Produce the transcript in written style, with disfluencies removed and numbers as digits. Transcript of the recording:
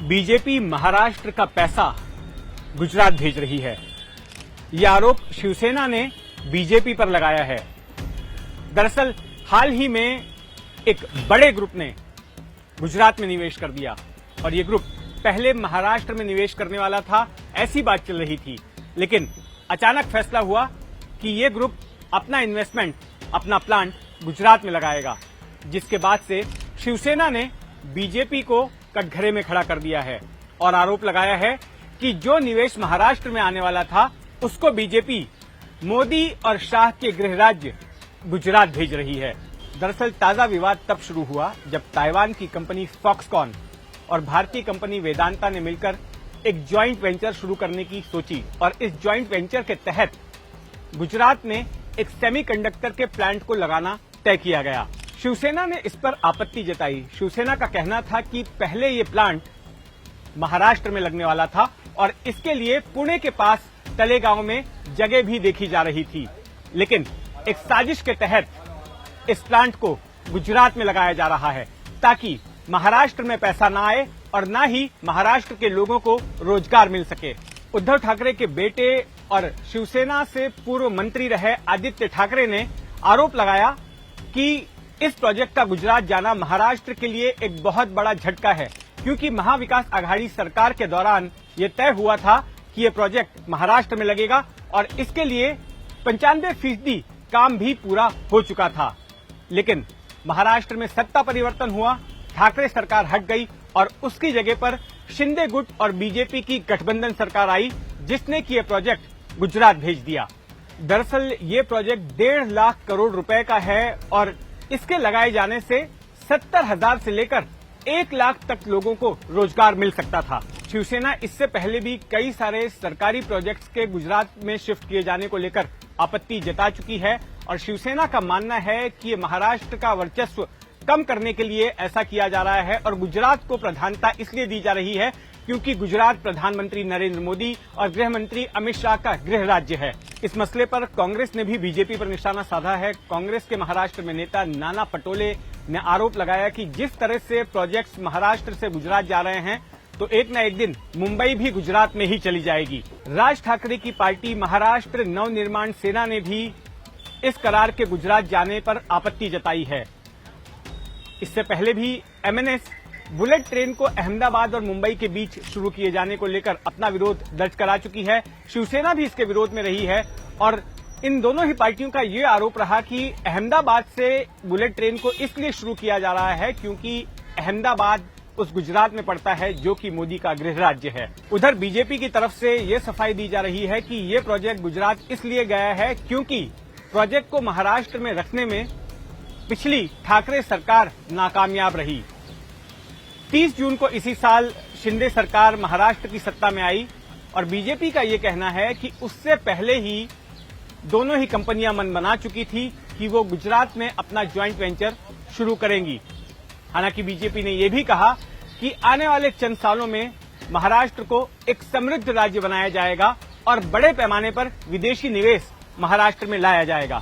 BJP Maharashtra का पैसा गुजरात भेज रही है। यह आरोप शिवसेना ने बीजेपी पर लगाया है। दरअसल हाल ही में एक बड़े ग्रुप ने गुजरात में निवेश कर दिया और ये ग्रुप पहले महाराष्ट्र में निवेश करने वाला था, ऐसी बात चल रही थी। लेकिन अचानक फैसला हुआ कि ये ग्रुप अपना इन्वेस्टमेंट, अपना प्लांट गुजरात में लगाएगा, जिसके बाद से शिवसेना ने बीजेपी को कटघरे में खड़ा कर दिया है और आरोप लगाया है कि जो निवेश महाराष्ट्र में आने वाला था उसको बीजेपी मोदी और शाह के गृह राज्य गुजरात भेज रही है। दरअसल ताजा विवाद तब शुरू हुआ जब ताइवान की कंपनी फॉक्सकॉन और भारतीय कंपनी वेदांता ने मिलकर एक ज्वाइंट वेंचर शुरू करने की सोची और इस ज्वाइंट वेंचर के तहत गुजरात में एक सेमीकंडक्टर के प्लांट को लगाना तय किया गया। शिवसेना ने इस पर आपत्ति जताई। शिवसेना का कहना था कि पहले ये प्लांट महाराष्ट्र में लगने वाला था और इसके लिए पुणे के पास तलेगांव में जगह भी देखी जा रही थी, लेकिन एक साजिश के तहत इस प्लांट को गुजरात में लगाया जा रहा है ताकि महाराष्ट्र में पैसा न आए और न ही महाराष्ट्र के लोगों को रोजगार मिल सके। उद्धव ठाकरे के बेटे और शिवसेना से पूर्व मंत्री रहे आदित्य ठाकरे ने आरोप लगाया कि इस प्रोजेक्ट का गुजरात जाना महाराष्ट्र के लिए एक बहुत बड़ा झटका है, क्योंकि महाविकास आघाड़ी सरकार के दौरान ये तय हुआ था कि ये प्रोजेक्ट महाराष्ट्र में लगेगा और इसके लिए 95% काम भी पूरा हो चुका था। लेकिन महाराष्ट्र में सत्ता परिवर्तन हुआ, ठाकरे सरकार हट गई और उसकी जगह पर शिंदे गुट और बीजेपी की गठबंधन सरकार आई, जिसने कि ये प्रोजेक्ट गुजरात भेज दिया। दरअसल ये प्रोजेक्ट 1.5 लाख करोड़ रुपए का है और इसके लगाए जाने से 70,000 से लेकर 1 लाख तक लोगों को रोजगार मिल सकता था। शिवसेना इससे पहले भी कई सारे सरकारी प्रोजेक्ट्स के गुजरात में शिफ्ट किए जाने को लेकर आपत्ति जता चुकी है और शिवसेना का मानना है कि ये महाराष्ट्र का वर्चस्व कम करने के लिए ऐसा किया जा रहा है और गुजरात को प्रधानता इसलिए दी जा रही है क्योंकि गुजरात प्रधानमंत्री नरेंद्र मोदी और गृह मंत्री अमित शाह का गृह राज्य है। इस मसले पर कांग्रेस ने भी बीजेपी पर निशाना साधा है। कांग्रेस के महाराष्ट्र में नेता नाना पटोले ने आरोप लगाया कि जिस तरह से प्रोजेक्ट्स महाराष्ट्र से गुजरात जा रहे हैं तो एक न एक दिन मुंबई भी गुजरात में ही चली जाएगी। राज ठाकरे की पार्टी महाराष्ट्र नवनिर्माण सेना ने भी इस करार के गुजरात जाने पर आपत्ति जताई है। इससे पहले भी एमएनएस बुलेट ट्रेन को अहमदाबाद और मुंबई के बीच शुरू किए जाने को लेकर अपना विरोध दर्ज करा चुकी है। शिवसेना भी इसके विरोध में रही है और इन दोनों ही पार्टियों का ये आरोप रहा कि अहमदाबाद से बुलेट ट्रेन को इसलिए शुरू किया जा रहा है क्योंकि अहमदाबाद उस गुजरात में पड़ता है जो कि मोदी का गृह राज्य है। उधर बीजेपी की तरफ से ये सफाई दी जा रही है कि ये प्रोजेक्ट गुजरात इसलिए गया है क्योंकि प्रोजेक्ट को महाराष्ट्र में रखने में पिछली ठाकरे सरकार नाकामयाब रही। 30 जून को इसी साल शिंदे सरकार महाराष्ट्र की सत्ता में आई और बीजेपी का ये कहना है कि उससे पहले ही दोनों ही कंपनियां मन बना चुकी थी कि वो गुजरात में अपना ज्वाइंट वेंचर शुरू करेंगी। हालांकि बीजेपी ने यह भी कहा कि आने वाले चंद सालों में महाराष्ट्र को एक समृद्ध राज्य बनाया जाएगा और बड़े पैमाने पर विदेशी निवेश महाराष्ट्र में लाया जाएगा।